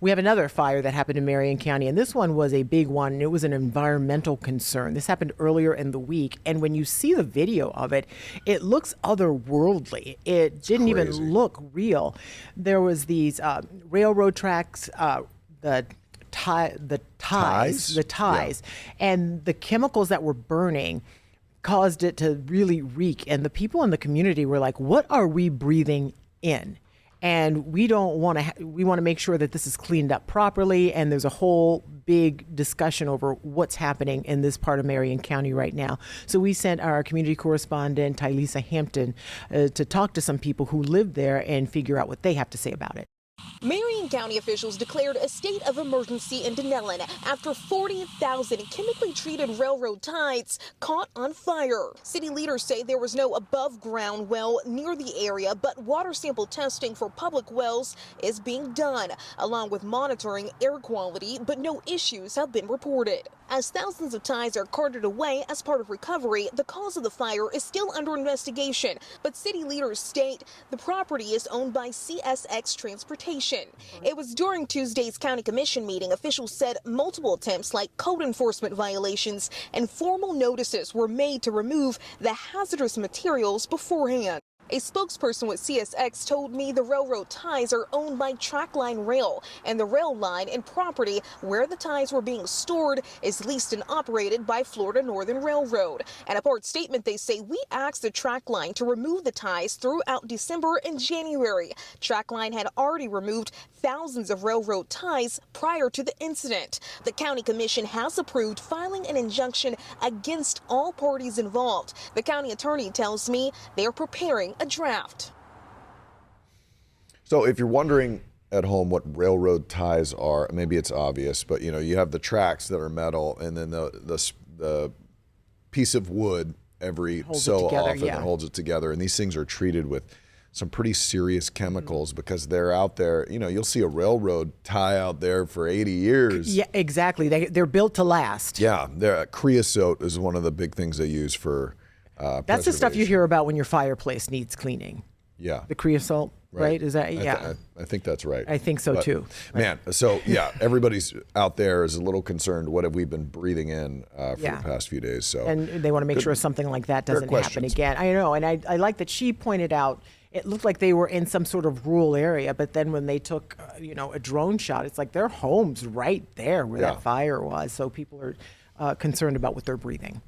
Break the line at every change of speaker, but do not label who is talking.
We have another fire that happened in Marion County, and this one was a big one, and it was an environmental concern. This happened earlier in the week, and when you see the video of it, it looks otherworldly. It didn't even look real. There was these railroad tracks, the ties, and the chemicals that were burning caused it to really reek. And the people in the community were like, what are we breathing in? And we don't want to, we want to make sure that this is cleaned up properly. And there's a whole big discussion over what's happening in this part of Marion County right now. So we sent our community correspondent, Tylisa Hampton, to talk to some people who live there and figure out what they have to say about it.
Marion County officials declared a state of emergency in Dunnellon after 40,000 chemically treated railroad ties caught on fire. City leaders say there was no above ground well near the area, but water sample testing for public wells is being done, along with monitoring air quality, but no issues have been reported. As thousands of ties are carted away as part of recovery, the cause of the fire is still under investigation, but city leaders state the property is owned by CSX Transportation. It was during Tuesday's county commission meeting officials said multiple attempts like code enforcement violations and formal notices were made to remove the hazardous materials beforehand. A spokesperson with CSX told me the railroad ties are owned by Trackline Rail, and the rail line and property where the ties were being stored is leased and operated by Florida Northern Railroad. In a part statement, they say we asked the Trackline to remove the ties throughout December and January. Trackline had already removed thousands of railroad ties prior to the incident. The county commission has approved filing an injunction against all parties involved. The county attorney tells me they're preparing a draft.
So if you're wondering at home what railroad ties are, maybe it's obvious, but you have the tracks that are metal, and then the piece of wood every so often that holds it together. And these things are treated with some pretty serious chemicals because they're out there. You'll see a railroad tie out there for 80 years.
Yeah, exactly. They're built to last.
Yeah, creosote is one of the big things they use for
that's the stuff you hear about when your fireplace needs cleaning.
Yeah.
The creosote, right? Is that,
I think that's right.
I think so too.
Man, so yeah, everybody's out there is a little concerned. What have we been breathing in for the past few days? So,
and they want to make sure something like that doesn't happen again. I know, and I like that she pointed out it looked like they were in some sort of rural area, but then when they took, a drone shot, it's like their home's right there where that fire was. So people are concerned about what they're breathing.